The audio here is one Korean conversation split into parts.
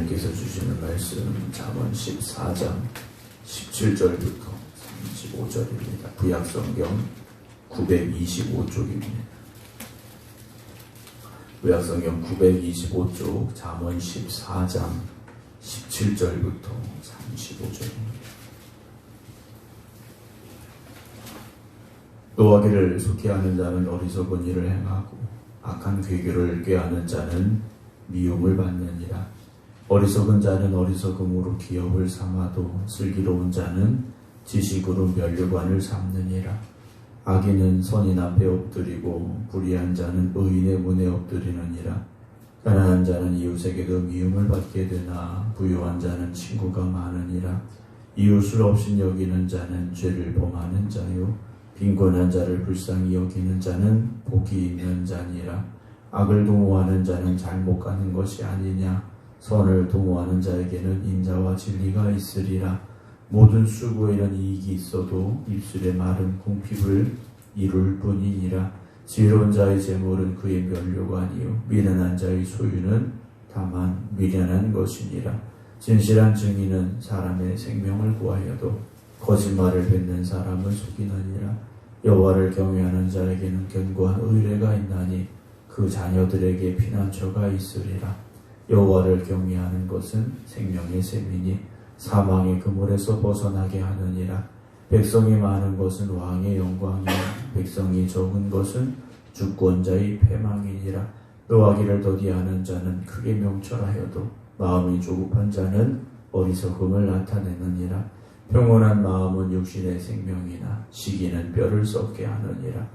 하나님께서 주시는 말씀 잠언 14장 17절부터 35절입니다. 구약성경 925쪽입니다. 구약성경 925쪽 잠언 14장 17절부터 35절입니다. 노하기를 속히하는 자는 어리석은 일을 행하고 악한 괴교를 꾀하는 자는 미움을 받느니라. 어리석은 자는 어리석음으로 기업을 삼아도 슬기로운 자는 지식으로 면류관을 삼느니라. 악인은 선인 앞에 엎드리고 불의한 자는 의인의 문에 엎드리느니라. 가난한 자는 이웃에게도 미움을 받게 되나 부유한 자는 친구가 많으니라. 이웃을 없인 여기는 자는 죄를 범하는 자요 빈곤한 자를 불쌍히 여기는 자는 복이 있는 자니라. 악을 도모하는 자는 잘못 가는 것이 아니냐. 선을 도모하는 자에게는 인자와 진리가 있으리라. 모든 수고에는 이익이 있어도 입술의 말은 궁핍을 이룰 뿐이니라. 지혜로운 자의 재물은 그의 면류관이요 미련한 자의 소유는 다만 미련한 것이니라. 진실한 증인은 사람의 생명을 구하여도 거짓말을 뱉는 사람을 속이느니라. 여호와를 경외하는 자에게는 견고한 의뢰가 있나니 그 자녀들에게 피난처가 있으리라. 여호와를 경외하는 것은 생명의 셈이니 사망의 그물에서 벗어나게 하느니라. 백성이 많은 것은 왕의 영광이요 백성이 적은 것은 주권자의 패망이니라. 노하기를 더디하는 자는 크게 명철하여도 마음이 조급한 자는 어리석음을 나타내느니라. 평온한 마음은 육신의 생명이나 시기는 뼈를 썩게 하느니라.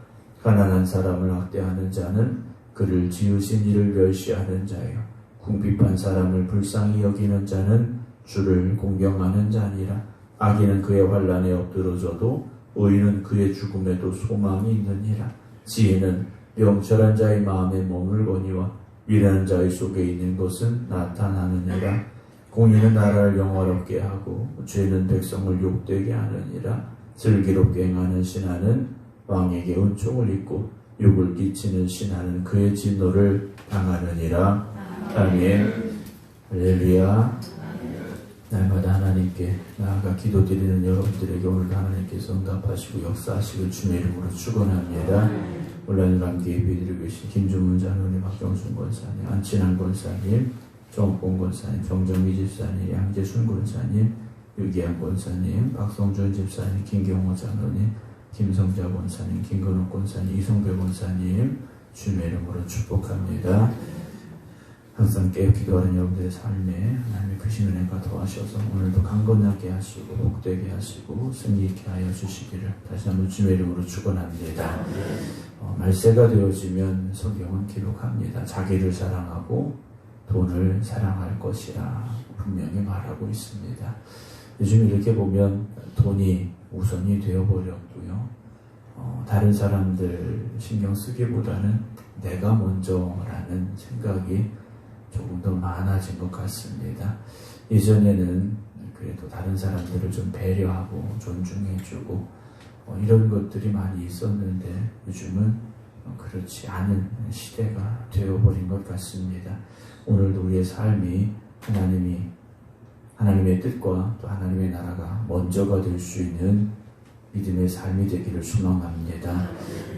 가난한 사람을 학대하는 자는 그를 지으신 이를 멸시하는 자요 궁핍한 사람을 불쌍히 여기는 자는 주를 공경하는 자니라. 악인은 그의 환난에 엎드러져도 의인은 그의 죽음에도 소망이 있느니라. 지혜는 명철한 자의 마음에 머물거니와 미련한 자의 속에 있는 것은 나타나느니라. 공의는 나라를 영화롭게 하고 죄는 백성을 욕되게 하느니라. 슬기롭게 행하는 신하는 왕에게 은총을 입고 욕을 끼치는 신하는 그의 진노를 당하느니라. 아멘. 할렐루야. 날마다 하나님께 나아가 기도드리는 여러분들에게 오늘도 하나님께서 응답하시고 역사하시고 주의 이름으로 축원합니다. 온라인으로 함께 예배드리고 계신 김주문 장로님, 박경순 권사님, 안친환 권사님, 정봉 권사님, 정정미 집사님, 양재순 권사님, 유기한 권사님, 박성준 집사님, 김경호 장로님, 김성자 권사님, 김건욱 권사님, 이성배 권사님 주의 이름으로 축복합니다. 항상 깨어 기도하는 여러분들의 삶에 하나님의 크신 은혜가 더하셔서 오늘도 강건하게 하시고 복되게 하시고 승리있게 하여 주시기를 다시 한번 주의 이름으로 축원합니다. 말세가 되어지면 성경은 기록합니다. 자기를 사랑하고 돈을 사랑할 것이라 분명히 말하고 있습니다. 요즘 이렇게 보면 돈이 우선이 되어버렸고요. 다른 사람들 신경 쓰기보다는 내가 먼저라는 생각이 조금 더 많아진 것 같습니다. 예전에는 그래도 다른 사람들을 좀 배려하고 존중해주고 이런 것들이 많이 있었는데 요즘은 그렇지 않은 시대가 되어버린 것 같습니다. 오늘도 우리의 삶이 하나님의 뜻과 또 하나님의 나라가 먼저가 될 수 있는 믿음의 삶이 되기를 소망합니다.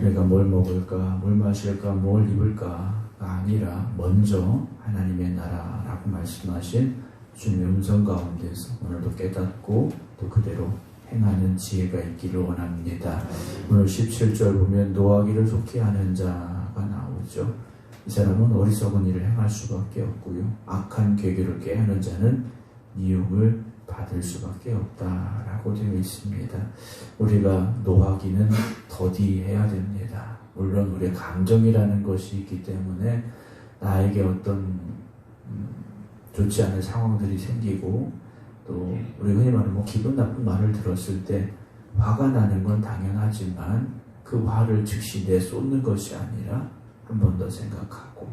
내가 뭘 먹을까, 뭘 마실까, 뭘 입을까가 아니라 먼저 하나님의 나라라고 말씀하신 주님의 음성 가운데서 오늘도 깨닫고 또 그대로 행하는 지혜가 있기를 원합니다. 오늘 17절 보면 노하기를 속히 하는 자가 나오죠. 이 사람은 어리석은 일을 행할 수밖에 없고요. 악한 괴교를 꾀하는 자는 미움을 받을 수밖에 없다라고 되어 있습니다. 우리가 노하기는 더디해야 됩니다. 물론 우리의 감정이라는 것이 있기 때문에 나에게 어떤 좋지 않은 상황들이 생기고 또 우리 흔히 말하는 기분 나쁜 말을 들었을 때 화가 나는 건 당연하지만 그 화를 즉시 내쏟는 것이 아니라 한 번 더 생각하고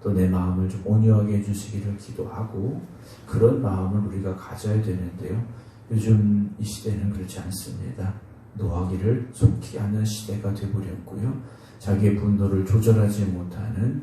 또 내 마음을 좀 온유하게 해주시기를 기도하고 그런 마음을 우리가 가져야 되는데요. 요즘 이 시대는 그렇지 않습니다. 노하기를 속히 하는 시대가 되어버렸고요. 자기의 분노를 조절하지 못하는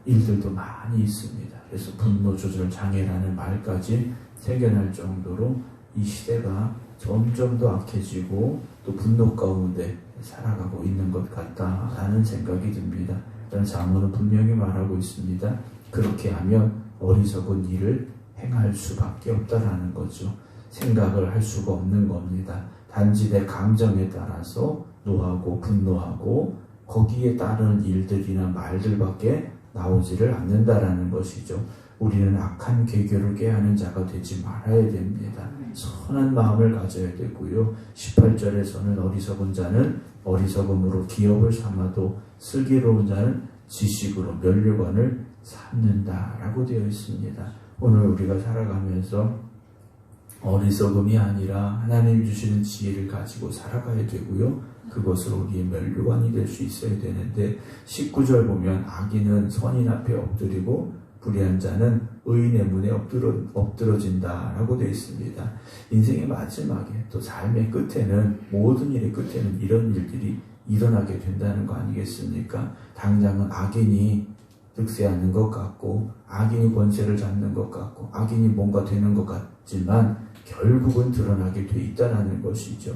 일들도 많이 있습니다. 그래서 분노 조절 장애라는 말까지 생겨날 정도로 이 시대가 점점 더 악해지고 또 분노 가운데 살아가고 있는 것 같다라는 생각이 듭니다. 저는 잠언은 분명히 말하고 있습니다. 그렇게 하면 어리석은 일을 행할 수밖에 없다라는 거죠. 생각을 할 수가 없는 겁니다. 단지 내 감정에 따라서 노하고 분노하고 거기에 따른 일들이나 말들밖에 나오지를 않는다라는 것이죠. 우리는 악한 계교를 꾀하는 자가 되지 말아야 됩니다. 선한 마음을 가져야 되고요. 18절에서는 어리석은 자는 어리석음으로 기업을 삼아도 슬기로운 자는 지식으로 면류관을 삼는다라고 되어 있습니다. 오늘 우리가 살아가면서 어리석음이 아니라 하나님 주시는 지혜를 가지고 살아가야 되고요. 그것으로 우리의 면류관이 될 수 있어야 되는데 19절 보면 악인은 선인 앞에 엎드리고 불의한 자는 의인의 문에 엎드러진다라고 되어 있습니다. 인생의 마지막에 또 삶의 끝에는 모든 일의 끝에는 이런 일들이 일어나게 된다는 거 아니겠습니까? 당장은 악인이 득세하는 것 같고 악인이 권세를 잡는 것 같고 악인이 뭔가 되는 것 같지만 결국은 드러나게 돼 있다는 것이죠.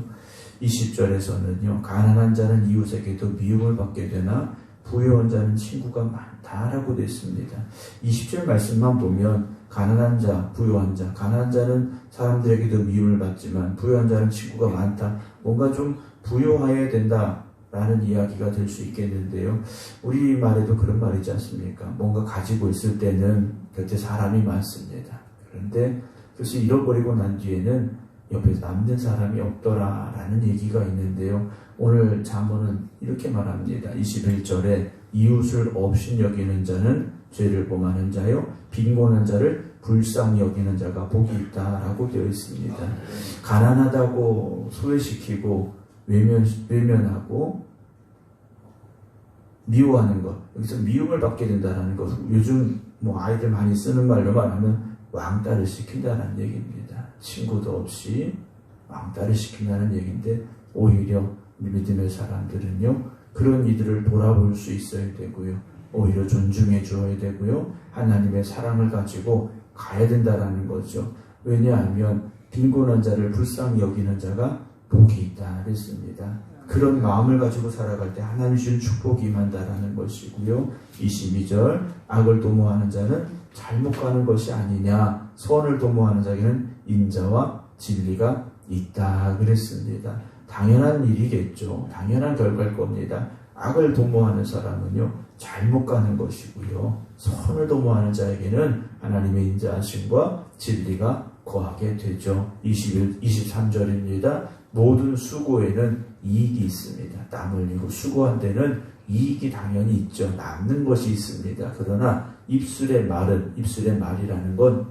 20절에서는요. 가난한 자는 이웃에게도 미움을 받게 되나 부유한 자는 친구가 많다라고 되어 있습니다. 20절 말씀만 보면 가난한 자, 부유한 자, 가난한 자는 사람들에게도 미움을 받지만 부유한 자는 친구가 많다. 뭔가 좀 부유해야 된다라는 이야기가 될 수 있겠는데요. 우리말에도 그런 말이지 않습니까? 뭔가 가지고 있을 때는 곁에 사람이 많습니다. 그런데 그것을 잃어버리고 난 뒤에는 옆에서 남는 사람이 없더라라는 얘기가 있는데요. 오늘 잠언은 이렇게 말합니다. 21절에 이웃을 없인 여기는 자는 죄를 범하는 자요 빈곤한 자를 불쌍히 여기는 자가 복이 있다라고 되어 있습니다. 가난하다고 소외시키고 외면하고 미워하는 것, 여기서 미움을 받게 된다는 것, 요즘 아이들 많이 쓰는 말로 말하면 왕따를 시킨다는 얘기입니다. 친구도 없이 왕따를 시킨다는 얘기인데 오히려 믿음의 사람들은요 그런 이들을 돌아볼 수 있어야 되고요 오히려 존중해 주어야 되고요 하나님의 사랑을 가지고 가야 된다라는 거죠. 왜냐하면 빈곤한 자를 불쌍히 여기는 자가 복이 있다 그랬습니다. 그런 마음을 가지고 살아갈 때 하나님 주신 축복이 임한다라는 것이고요. 22절 악을 도모하는 자는 잘못 가는 것이 아니냐 선을 도모하는 자에게는 인자와 진리가 있다 그랬습니다. 당연한 일이겠죠. 당연한 결과일 겁니다. 악을 도모하는 사람은요 잘못 가는 것이고요 선을 도모하는 자에게는 하나님의 인자하심과 진리가 거하게 되죠. 23절입니다. 모든 수고에는 이익이 있습니다. 땀 흘리고 수고한 데는 이익이 당연히 있죠. 남는 것이 있습니다. 그러나 입술의 말이라는 건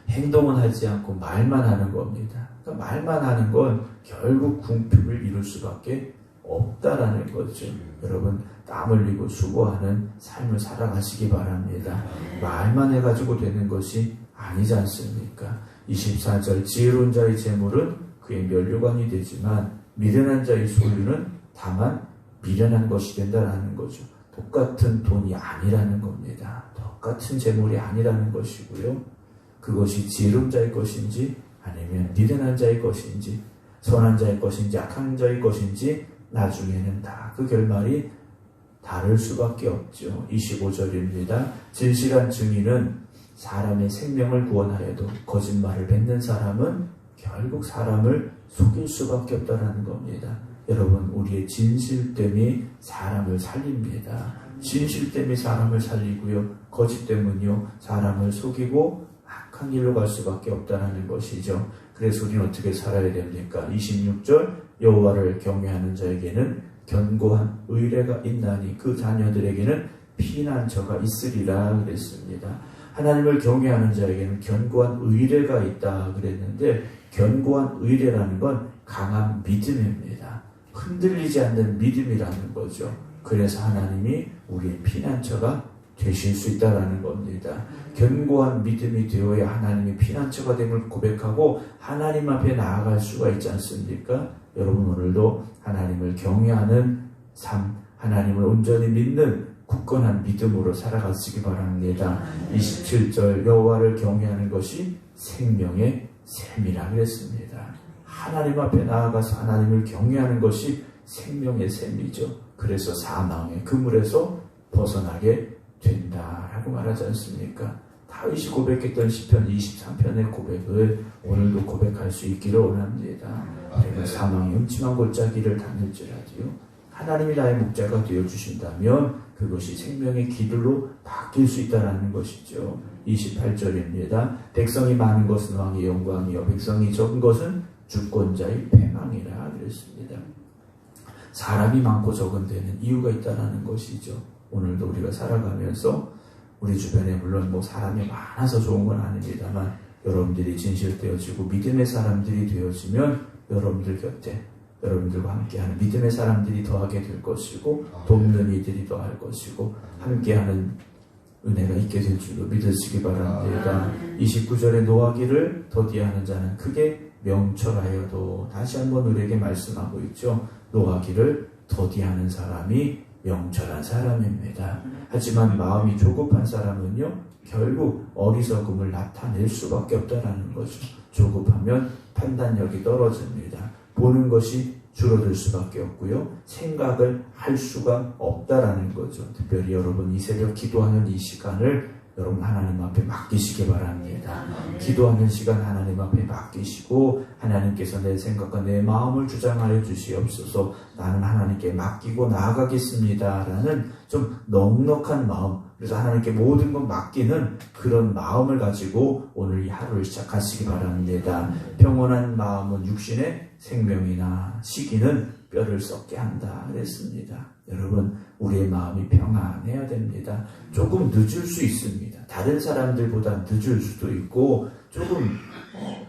행동은 하지 않고 말만 하는 겁니다. 그러니까 말만 하는 건 결국 궁핍을 이룰 수밖에 없다라는 거죠. 여러분 땀 흘리고 수고하는 삶을 살아가시기 바랍니다. 말만 해가지고 되는 것이 아니지 않습니까? 24절 지혜로운 자의 재물은 그의 면류관이 되지만 미련한 자의 소유는 다만 미련한 것이 된다라는 거죠. 똑같은 돈이 아니라는 겁니다. 똑같은 재물이 아니라는 것이고요. 그것이 지혜로운 자의 것인지 아니면 미련한 자의 것인지 선한 자의 것인지 악한 자의 것인지 나중에는 다 그 결말이 다를 수밖에 없죠. 25절입니다. 진실한 증인은 사람의 생명을 구원하여도 거짓말을 뱉는 사람은 결국 사람을 속일 수밖에 없다는 겁니다. 여러분 우리의 진실됨이 사람을 살립니다. 진실됨이 사람을 살리고요. 거짓됨은요 사람을 속이고 악한 길로 갈 수밖에 없다는 것이죠. 그래서 우리는 어떻게 살아야 됩니까? 26절 여호와를 경외하는 자에게는 견고한 의뢰가 있나니 그 자녀들에게는 피난처가 있으리라 그랬습니다. 하나님을 경외하는 자에게는 견고한 의뢰가 있다 그랬는데 견고한 의뢰라는 건 강한 믿음입니다. 흔들리지 않는 믿음이라는 거죠. 그래서 하나님이 우리의 피난처가 되실 수 있다는 겁니다. 견고한 믿음이 되어야 하나님의 피난처가 됨을 고백하고 하나님 앞에 나아갈 수가 있지 않습니까? 여러분 오늘도 하나님을 경외하는 삶, 하나님을 온전히 믿는 굳건한 믿음으로 살아가시기 바랍니다. 27절 여호와를 경외하는 것이 생명의 샘이라 그랬습니다. 하나님 앞에 나아가서 하나님을 경외하는 것이 생명의 샘이죠. 그래서 사망의 그물에서 벗어나게 된다라고 말하지 않습니까? 다윗이 고백했던 시편 23편의 고백을 오늘도 고백할 수 있기를 원합니다. 내가 사망의 음침한 골짜기를 다닐지라도요 하나님이 나의 목자가 되어주신다면 그것이 생명의 길로 바뀔 수 있다는 것이죠. 28절입니다. 백성이 많은 것은 왕의 영광이요 백성이 적은 것은 주권자의 패망이라 그랬습니다. 사람이 많고 적은 데는 이유가 있다는 것이죠. 오늘도 우리가 살아가면서 우리 주변에 물론 사람이 많아서 좋은 건 아닙니다만 여러분들이 진실되어지고 믿음의 사람들이 되어지면 여러분들 곁에 여러분들과 함께하는 믿음의 사람들이 더하게 될 것이고 돕는 이들이 더할 것이고 함께하는 은혜가 있게 될 줄로 믿으시기 바랍니다. 29절에 노하기를 더디하는 자는 크게 명철하여도 다시 한번 우리에게 말씀하고 있죠. 노하기를 더디하는 사람이 명철한 사람입니다. 하지만 마음이 조급한 사람은요 결국 어리석음을 나타낼 수밖에 없다는 거죠. 조급하면 판단력이 떨어집니다. 보는 것이 줄어들 수밖에 없고요. 생각을 할 수가 없다라는 거죠. 특별히 여러분 이 새벽 기도하는 이 시간을 여러분 하나님 앞에 맡기시기 바랍니다. 기도하는 시간 하나님 앞에 맡기시고 하나님께서 내 생각과 내 마음을 주장하여 주시옵소서. 나는 하나님께 맡기고 나아가겠습니다 라는 좀 넉넉한 마음, 그래서 하나님께 모든 것 맡기는 그런 마음을 가지고 오늘 이 하루를 시작하시기 바랍니다. 평온한 마음은 육신의 생명이나 시기는 뼈를 썩게 한다 그랬습니다. 여러분 우리의 마음이 평안해야 됩니다. 조금 늦을 수 있습니다. 다른 사람들보다 늦을 수도 있고 조금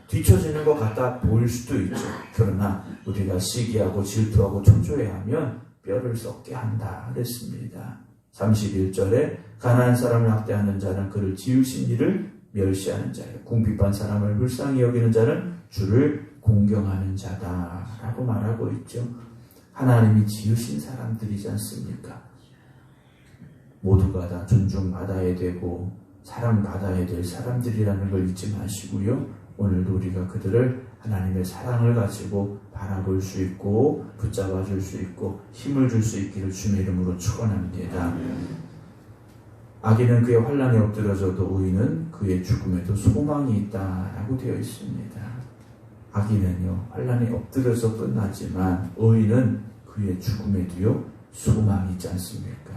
뒤처지는 것 같아 보일 수도 있죠. 그러나 우리가 시기하고 질투하고 초조해하면 뼈를 썩게 한다 그랬습니다. 31절에 가난한 사람을 학대하는 자는 그를 지으신 이를 멸시하는 자예요. 궁핍한 사람을 불쌍히 여기는 자는 주를 공경하는 자다라고 말하고 있죠. 하나님이 지으신 사람들이지 않습니까? 모두가 다 존중받아야 되고 사랑받아야 될 사람들이라는 걸 잊지 마시고요. 오늘도 우리가 그들을 하나님의 사랑을 가지고 바라볼 수 있고 붙잡아 줄 수 있고 힘을 줄 수 있기를 주님의 이름으로 축원합니다. 악인은 그의 환난에 엎드려져도 의인은 그의 죽음에도 소망이 있다라고 되어 있습니다. 악인은요 환난에 엎드려서 끝나지만 의인은 그의 죽음에도요 소망이 있지 않습니까?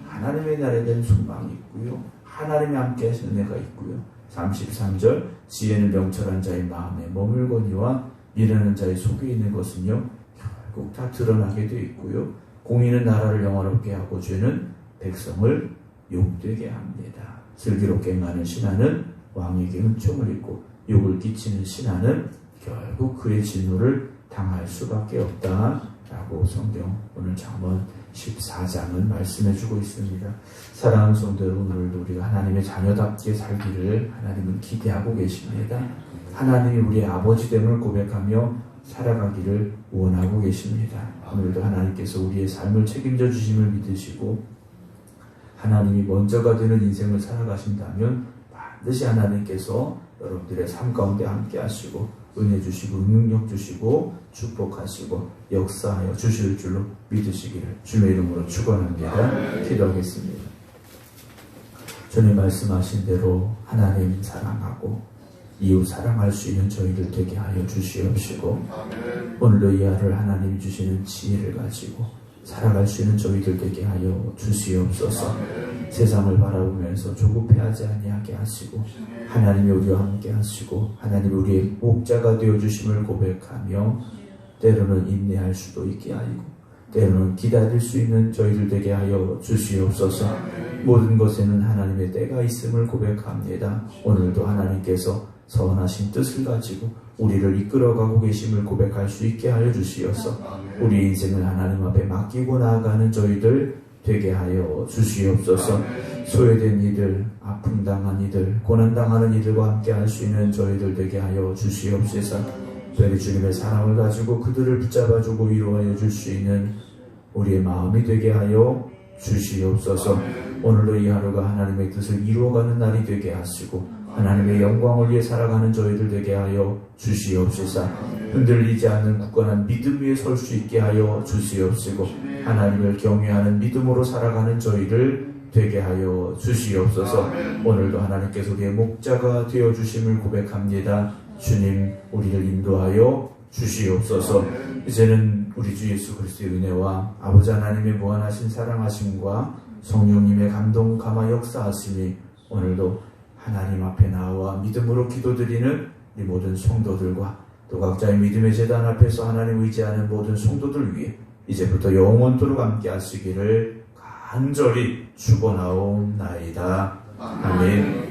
하나님의 나라에 소망이 있고요 하나님이 함께 하시는 은혜가 있고요. 33절 지혜는 명철한 자의 마음에 머물거니와 미련한 자의 속에 있는 것은요 결국 다 드러나게 되어 있고요. 공의는 나라를 영화롭게 하고 죄는 백성을 욕되게 합니다. 슬기롭게 행하는 신하는 왕에게 은총을 입고 욕을 끼치는 신하는 결국 그의 진노를 당할 수밖에 없다라고 성경 오늘 잠언 14장은 말씀해주고 있습니다. 사랑하는 성도 여러분, 오늘도 우리가 하나님의 자녀답게 살기를 하나님은 기대하고 계십니다. 하나님이 우리의 아버지됨을 고백하며 살아가기를 원하고 계십니다. 오늘도 하나님께서 우리의 삶을 책임져 주심을 믿으시고 하나님이 먼저가 되는 인생을 살아가신다면 반드시 하나님께서 여러분들의 삶 가운데 함께 하시고 은혜 주시고 능력 주시고 축복하시고 역사하여 주실 줄로 믿으시기를 주의 이름으로 축원합니다. 기도하겠습니다. 주님 말씀하신 대로 하나님 사랑하고 이웃 사랑할 수 있는 저희들 되게 하여 주시옵시고 오늘도 이 하루를 하나님이 주시는 지혜를 가지고 살아갈 수 있는 저희들 되게 하여 주시옵소서. 세상을 바라보면서 조급해하지 아니하게 하시고 하나님이 우리와 함께 하시고 하나님이 우리의 목자가 되어주심을 고백하며 때로는 인내할 수도 있게 하시고 때로는 기다릴 수 있는 저희들 되게 하여 주시옵소서. 모든 것에는 하나님의 때가 있음을 고백합니다. 오늘도 하나님께서 선하신 뜻을 가지고 우리를 이끌어가고 계심을 고백할 수 있게 하여 주시옵소서. 우리 인생을 하나님 앞에 맡기고 나아가는 저희들 되게 하여 주시옵소서. 소외된 이들, 아픔당한 이들, 고난당하는 이들과 함께 할 수 있는 저희들 되게 하여 주시옵소서. 저희 주님의 사랑을 가지고 그들을 붙잡아주고 위로하여 줄 수 있는 우리의 마음이 되게 하여 주시옵소서. 오늘도 이 하루가 하나님의 뜻을 이루어가는 날이 되게 하시고 하나님의 영광을 위해 살아가는 저희들 되게 하여 주시옵소서. 흔들리지 않는 굳건한 믿음 위에 설 수 있게 하여 주시옵시고 하나님을 경외하는 믿음으로 살아가는 저희들 되게 하여 주시옵소서. 오늘도 하나님께서 우리의 목자가 되어주심을 고백합니다. 주님, 우리를 인도하여 주시옵소서. 이제는 우리 주 예수 그리스도의 은혜와 아버지 하나님의 무한하신 사랑하심과 성령님의 감동 감화 역사하심이 오늘도 하나님 앞에 나와 믿음으로 기도드리는 이 모든 성도들과 또 각자의 믿음의 제단 앞에서 하나님 의지하는 모든 성도들 위해 이제부터 영원토록 함께 하시기를 간절히 축원하옵나이다. 아멘.